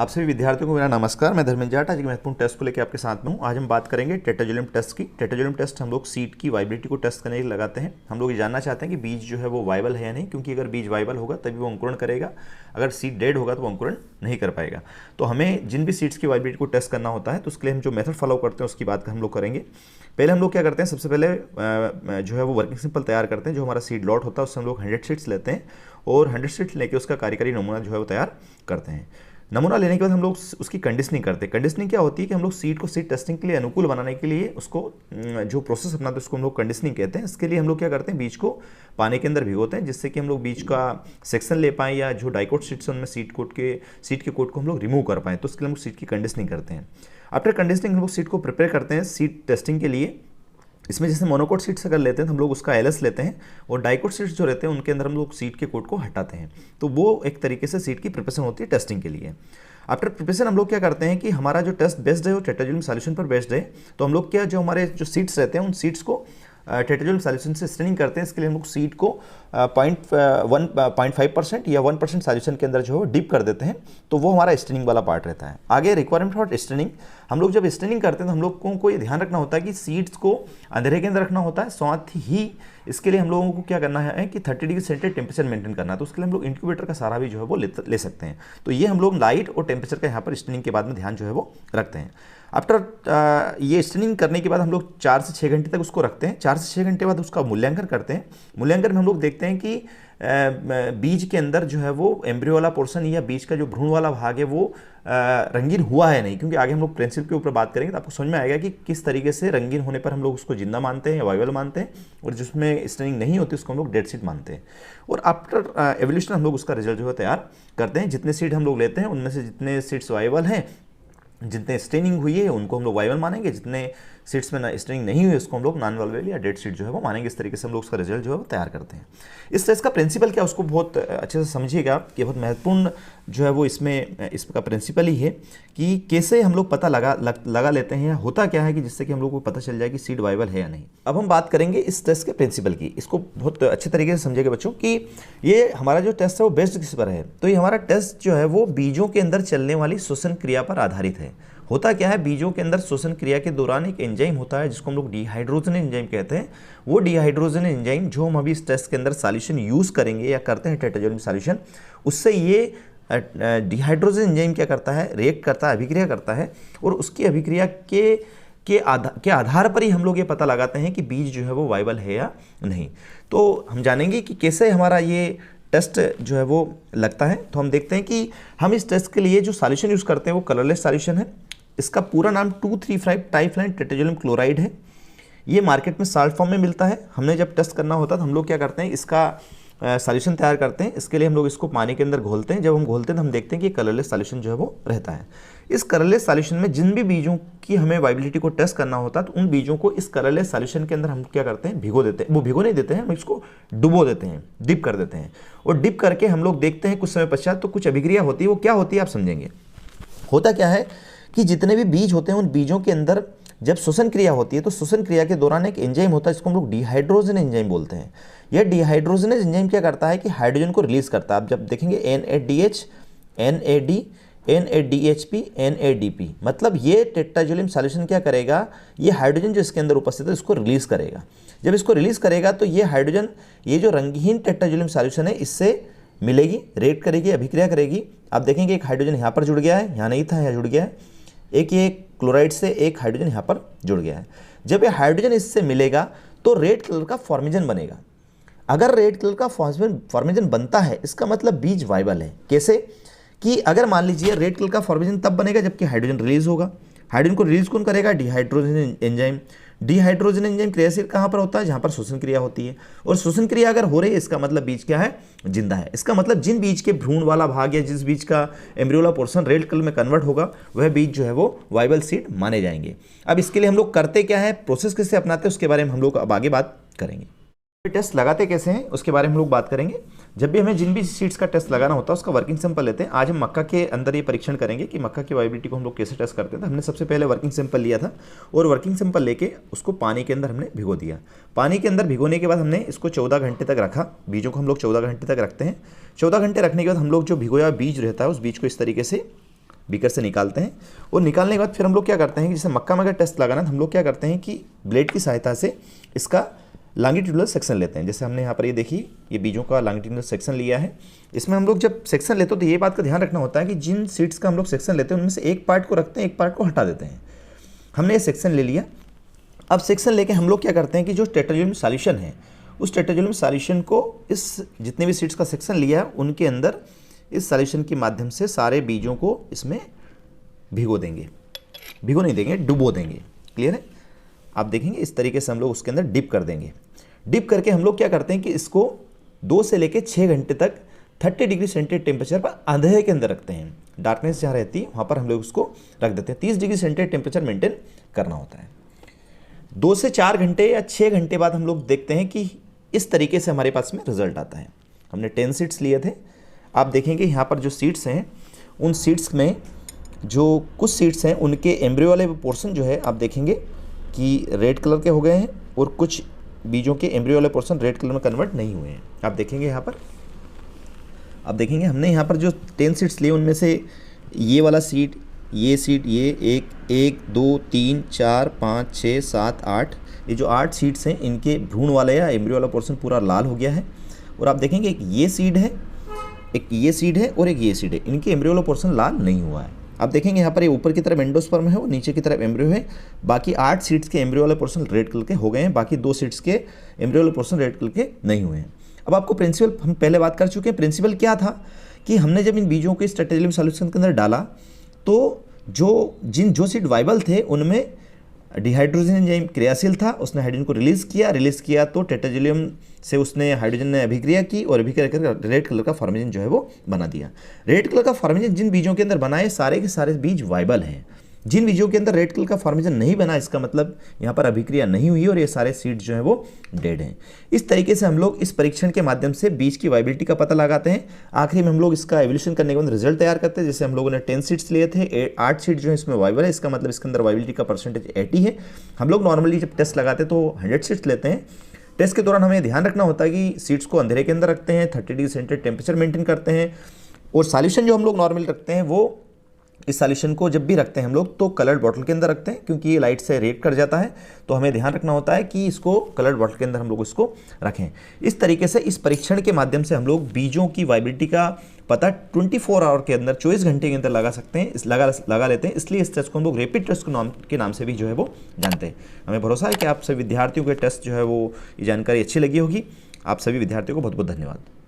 आप सभी विद्यार्थियों को मेरा नमस्कार। मैं धर्मेंद्र जाट आज एक महत्वपूर्ण टेस्ट को लेकर आपके साथ में हूँ। आज हम बात करेंगे टेट्राजोलियम टेस्ट की। टेट्राजोलियम टेस्ट हम लोग सीड की वाइबिलिटी को टेस्ट करने के लिए लगाते हैं। हम लोग ये जानना चाहते हैं कि बीज जो है वो वाइबल है या नहीं, क्योंकि अगर बीज वाइबल होगा तभी वो अंकुरण करेगा, अगर सीड डेड होगा तो वो अंकुरण नहीं कर पाएगा। तो हमें जिन भी सीड्स की वाइबिलिटी को टेस्ट करना होता है तो उसके लिए हम जो मेथड फॉलो करते हैं उसकी बात हम लोग करेंगे। पहले हम लोग क्या करते हैं, सबसे पहले जो है वो वर्किंग सिंपल तैयार करते हैं। जो हमारा सीड लॉट होता है उससे हम लोग 100 सीड्स लेते हैं और 100 सीड्स लेके उसका कार्यकारी नमूना जो है वो तैयार करते हैं। नमूना लेने के बाद हम लोग उसकी कंडीशनिंग करते हैं। कंडीशनिंग क्या होती है कि हम लोग सीड को सीड टेस्टिंग के लिए अनुकूल बनाने के लिए उसको जो प्रोसेस अपनाते हैं उसको हम लोग कंडीशनिंग कहते हैं। इसके लिए हम लोग क्या करते हैं, बीज को पानी के अंदर भिगोते हैं जिससे कि हम लोग बीज का सेक्शन ले पाएँ या जो डाइकोट सीड्स हैं उनमें सीड के कोट को हम लोग रिमूव कर पाएँ। तो उसके लिए हम लोग सीड की कंडीशनिंग करते हैं। आफ्टर कंडीशनिंग हम लोग सीड को प्रिपेयर करते हैं सीड टेस्टिंग के लिए। इसमें जैसे मोनोकोट सीड्स अगर लेते हैं तो हम लोग उसका एलएस लेते हैं और डाइकोट सीड्स जो रहते हैं उनके अंदर हम लोग सीड के कोट को हटाते हैं। तो वो एक तरीके से सीड की प्रिपरेशन होती है टेस्टिंग के लिए। आफ्टर प्रिपरेशन हम लोग क्या करते हैं कि हमारा जो टेस्ट बेस्ड है वो टेट्राजोलियम सॉल्यूशन पर बेस्ड है। तो हम लोग क्या जो हमारे जो सीड्स रहते हैं उन सीड्स को टेट्राजोलियम सॉल्यूशन से स्टेनिंग करते हैं। इसके लिए हम लोग सीड को 0.5% या 1% सॉल्यूशन के अंदर जो है वो डिप कर देते हैं। तो वो हमारा स्टेनिंग वाला पार्ट रहता है। आगे रिक्वायरमेंट फॉर स्टेनिंग, हम लोग जब स्टेनिंग करते हैं तो हम लोग को ये ध्यान रखना होता है कि सीड्स को अंधेरे के अंदर रखना होता है। साथ ही इसके लिए हम लोगों को क्या करना है कि 30 डिग्री सेंटीग्रेड टेम्परेचर मेंटेन करना है। तो उसके लिए हम लोग इंक्यूबेटर का सहारा भी जो है वो ले सकते हैं। तो ये हम लोग लाइट और टेम्परेचर का यहाँ पर स्टेनिंग के बाद में ध्यान जो है वो रखते हैं। आफ्टर ये स्टेनिंग करने के बाद हम लोग 4 से 6 घंटे तक उसको रखते हैं। 4 से 6 घंटे बाद उसका मूल्यांकन करते हैं। मूल्यांकन में हम लोग देखते हैं कि बीज के अंदर जो है वो एम्ब्रियो वाला पोर्शन या बीज का जो भ्रूण वाला भाग है वो रंगीन हुआ है नहीं, क्योंकि आगे हम लोग प्रिंसिपल के ऊपर बात करेंगे तो आपको समझ में आएगा कि किस तरीके से रंगीन होने पर हम लोग उसको जिंदा मानते हैं या वाइबल मानते हैं, और जिसमें स्टेनिंग नहीं होती उसको हम लोग डेड सीड मानते हैं। और आफ्टर एवोल्यूशन हम लोग उसका रिजल्ट जो है तैयार करते हैं। जितने सीड हम लोग लेते हैं उनमें से जितने सीड्स वाइबल हैं, जितने स्टेनिंग हुई है उनको हम लोग वाइबल मानेंगे, जितने सीड्स में स्टेनिंग नहीं हुई उसको हम लोग नॉन वाइबल या डेड सीड जो है वो मानेंगे। इस तरीके से हम लोग उसका रिजल्ट जो है वो तैयार करते हैं। इस टेस्ट का प्रिंसिपल क्या उसको बहुत अच्छे से समझिएगा कि बहुत महत्वपूर्ण जो है वो इसका प्रिंसिपल ही है कि कैसे हम लोग पता लगा लेते हैं या होता क्या है कि जिससे कि हम लोग को पता चल जाए कि सीड वाइबल है या नहीं। अब हम बात करेंगे इस टेस्ट के प्रिंसिपल की। इसको बहुत अच्छे तरीके से समझिएगा बच्चों कि ये हमारा जो टेस्ट है वो बेस्ड किस पर है। तो ये हमारा टेस्ट जो है वो बीजों के अंदर चलने वाली श्वसन क्रिया पर आधारित है। होता क्या है, बीजों के अंदर श्वसन क्रिया के दौरान एक एंजाइम होता है जिसको हम लोग डिहाइड्रोजन एंजाइम कहते हैं। वो डिहाइड्रोजन एंजाइम जो हम अभी इस टेस्ट के अंदर सॉल्यूशन यूज़ करेंगे या करते हैं टेट्राजोलियम सॉल्यूशन, उससे ये डिहाइड्रोजन एंजाइम क्या करता है, रिएक्ट करता है, अभिक्रिया करता है। और उसकी अभिक्रिया के आधार पर ही हम लोग ये पता लगाते हैं कि बीज जो है वो वाइबल है या नहीं। तो हम जानेंगे कि कैसे हमारा ये टेस्ट जो है वो लगता है। तो हम देखते हैं कि हम इस टेस्ट के लिए जो सॉल्यूशन यूज़ करते हैं वो कलरलेस सॉल्यूशन है। इसका पूरा नाम 2,3,5 ट्राइफ्लाइन टेट्राजोलियम क्लोराइड है। ये मार्केट में साल्ट फॉर्म में मिलता है। हमने जब टेस्ट करना होता है तो हम लोग क्या करते हैं, इसका सॉल्यूशन तैयार करते हैं। इसके लिए हम लोग इसको पानी के अंदर घोलते हैं। जब हम घोलते हैं तो हम देखते हैं कि कलरलेस सॉल्यूशन जो है वो रहता है। इस कलरलेस सॉल्यूशन में जिन भी बीजों की हमें वाइबिलिटी को टेस्ट करना होता है तो उन बीजों को इस कलरलेस सॉल्यूशन के अंदर हम क्या करते हैं, भिगो देते हैं। वो भिगो नहीं देते हैं, हम इसको डुबो देते हैं, डिप कर देते हैं। और डिप करके हम लोग देखते हैं कुछ समय पश्चात तो कुछ अभिक्रिया होती है। वो क्या होती है आप समझेंगे। होता क्या है कि जितने भी बीज होते हैं उन बीजों के अंदर जब श्वसन क्रिया होती है तो श्वसन क्रिया के दौरान एक एंजाइम होता है जिसको हम लोग डिहाइड्रोजन एंजाइम बोलते हैं। यह डिहाइड्रोजन एंजाइम क्या करता है कि हाइड्रोजन को रिलीज करता है। आप जब देखेंगे NADH, NAD, NADHP, NADP, मतलब ये टेट्राजोलियम सॉल्यूशन क्या करेगा, ये हाइड्रोजन जो इसके अंदर उपस्थित है इसको रिलीज करेगा। जब इसको रिलीज करेगा तो ये हाइड्रोजन, ये जो रंगहीन टेट्राजोलियम सॉल्यूशन है इससे मिलेगी, रिएक्ट करेगी, अभिक्रिया करेगी। आप देखेंगे एक हाइड्रोजन यहाँ पर जुड़ गया है, यहाँ नहीं था, यहाँ जुड़ गया है। एक ये क्लोराइड से एक हाइड्रोजन यहाँ पर जुड़ गया है। जब ये हाइड्रोजन इससे मिलेगा तो रेड कलर का फॉर्मेजन बनेगा। अगर रेड कलर का फॉर्मेजन बनता है इसका मतलब बीज वाइबल है। कैसे कि अगर मान लीजिए रेड कलर का फॉर्मेजन तब बनेगा जबकि हाइड्रोजन रिलीज होगा। हाइड्रोजन को रिलीज कौन करेगा, डिहाइड्रोजन एंजाइम। डिहाइड्रोजन एंजाइम क्रियाशील कहाँ पर होता है, जहाँ पर श्वसन क्रिया होती है। और श्वसन क्रिया अगर हो रही है इसका मतलब बीज क्या है, जिंदा है। इसका मतलब जिन बीज के भ्रूण वाला भाग या जिस बीज का एम्ब्रियो वाला पोर्शन रेड कलर में कन्वर्ट होगा वह बीज जो है वो वाइबल सीड माने जाएंगे। अब इसके लिए हम लोग करते क्या है, प्रोसेस कैसे अपनाते हैं उसके बारे में हम लोग अब आगे बात करेंगे। टेस्ट लगाते कैसे हैं उसके बारे में हम लोग बात करेंगे। जब भी हमें जिन भी सीड्स का टेस्ट लगाना होता है उसका वर्किंग सैंपल लेते हैं। आज हम मक्का के अंदर ये परीक्षण करेंगे कि मक्का की वाइबिलिटी को हम लोग कैसे टेस्ट करते हैं। तो हमने सबसे पहले वर्किंग सैंपल लिया था और वर्किंग सैंपल लेके उसको पानी के अंदर हमने भिगो दिया। पानी के अंदर भिगोने के बाद हमने इसको 14 घंटे तक रखा। बीजों को हम लोग 14 घंटे तक रखते हैं। 14 घंटे रखने के बाद हम लोग जो भिगोया बीज रहता है उस बीज को इस तरीके से बीकर से निकालते हैं और निकालने के बाद फिर हम लोग क्या करते हैं कि जैसे मक्का में अगर टेस्ट लगाना तो हम लोग क्या करते हैं कि ब्लेड की सहायता से इसका लॉन्गिट्यूडनल सेक्शन लेते हैं। जैसे हमने यहाँ पर ये देखिए ये बीजों का लॉन्गिट्यूडनल सेक्शन लिया है। इसमें हम लोग जब सेक्शन लेते हैं तो ये बात का ध्यान रखना होता है कि जिन सीड्स का हम लोग सेक्शन लेते हैं उनमें से एक पार्ट को रखते हैं, एक पार्ट को हटा देते हैं। हमने ये सेक्शन ले लिया। अब सेक्शन लेके हम लोग क्या करते हैं कि जो टेट्राजोनियम सॉल्यूशन है उस टेट्राजोनियम सॉल्यूशन को इस जितने भी सीड्स का सेक्शन लिया है उनके अंदर इस सॉल्यूशन के माध्यम से सारे बीजों को इसमें भिगो देंगे, भिगो नहीं देंगे, डुबो देंगे। क्लियर है? आप देखेंगे इस तरीके से हम लोग उसके अंदर डिप कर देंगे। डिप करके हम लोग क्या करते हैं कि इसको 2 से लेकर 6 घंटे तक 30 डिग्री सेंटीग्रेड टेम्परेचर पर अंधेरे के अंदर रखते हैं। डार्कनेस जहाँ रहती है वहाँ पर हम लोग उसको रख देते हैं। 30 डिग्री सेंटीग्रेड टेम्परेचर मेंटेन करना होता है। 2 से 4 घंटे या 6 घंटे बाद हम लोग देखते हैं कि इस तरीके से हमारे पास में रिजल्ट आता है। हमने 10 सीड्स लिए थे। आप देखेंगे यहाँ पर जो सीड्स हैं उन सीड्स में जो कुछ सीड्स हैं उनके एम्ब्रियो वाले पोर्शन जो है आप देखेंगे कि रेड कलर के हो गए हैं और कुछ बीजों के एम्ब्रियो वाले पोर्शन रेड कलर में कन्वर्ट नहीं हुए हैं। आप देखेंगे यहाँ पर, आप देखेंगे हमने यहाँ पर जो 10 सीड्स लिए उनमें से ये वाला सीड, ये सीड, ये 1 2 3 4 5 6 7 8, ये जो 8 सीड्स हैं इनके भ्रूण वाले या एम्ब्रियो वाला पोर्शन पूरा लाल हो गया है। और आप देखेंगे एक ये सीड है, एक ये सीड है और एक ये सीड है, इनके एम्ब्रियो वाला पोर्शन लाल नहीं हुआ है। आप देखेंगे यहाँ पर ये ऊपर की तरफ एंडोस्पर्म है और नीचे की तरफ एम्ब्रियो है। बाकी 8 सीड्स के एम्ब्रियो वाले पोर्शन रेड कलर के हो गए हैं, बाकी 2 सीड्स के एम्ब्रियो वाले पोर्शन रेड कलर के नहीं हुए हैं। अब आपको प्रिंसिपल हम पहले बात कर चुके हैं। प्रिंसिपल क्या था कि हमने जब इन बीजों को इस टेट्राजोनियम सॉल्यूशन के अंदर डाला तो जो सीड वाइबल थे उनमें डिहाइड्रोजन एंजाइम क्रियाशील था, उसने हाइड्रोजन को रिलीज किया तो टेट्राजोनियम से उसने हाइड्रोजन ने अभिक्रिया की और अभिक्रिया कर रेड कलर का फॉर्मेजन जो है वो बना दिया। रेड कलर का फॉर्मेजन जिन बीजों के अंदर बनाए सारे के सारे बीज वाइबल हैं। जिन बीजों के अंदर रेड कलर का फॉर्मेशन नहीं बना इसका मतलब यहाँ पर अभिक्रिया नहीं हुई और ये सारे सीड्स जो है वो डेड हैं। इस तरीके से हम लोग इस परीक्षण के माध्यम से बीज की वाइबिलिटी का पता लगाते हैं। आखिरी में हम लोग इसका एवोल्यूशन करने के बाद रिजल्ट तैयार करते हैं। जैसे हम लोगों ने 10 सीड्स लिए थे, 8 सीड जो है इसमें वाइबल है, इसका मतलब इसके अंदर वाइबिलिटी का परसेंटेज 80 है। हम लोग नॉर्मली जब टेस्ट लगाते हैं तो 100 सीड्स लेते हैं। टेस्ट के दौरान हमें ध्यान रखना होता है कि सीड्स को अंधेरे के अंदर रखते हैं, 30 डिग्री सेंटीग्रेड टेम्परेचर मेंटेन करते हैं और सॉल्यूशन जो हम लोग नॉर्मली रखते हैं वो इस सॉल्यूशन को जब भी रखते हैं हम लोग तो कलर्ड बॉटल के अंदर रखते हैं, क्योंकि ये लाइट से रेड कर जाता है। तो हमें ध्यान रखना होता है कि इसको कलर्ड बॉटल के अंदर हम लोग इसको रखें। इस तरीके से इस परीक्षण के माध्यम से हम लोग बीजों की वाइबिलिटी का पता 24 आवर के अंदर 24 घंटे के अंदर लगा सकते हैं, लगा लेते हैं। इसलिए इस टेस्ट को हम लोग रैपिड टेस्ट के नाम से भी जो है वो जानते हैं। हमें भरोसा है कि आप सभी विद्यार्थियों के टेस्ट जो है वो ये जानकारी अच्छी लगी होगी। आप सभी विद्यार्थियों को बहुत बहुत धन्यवाद।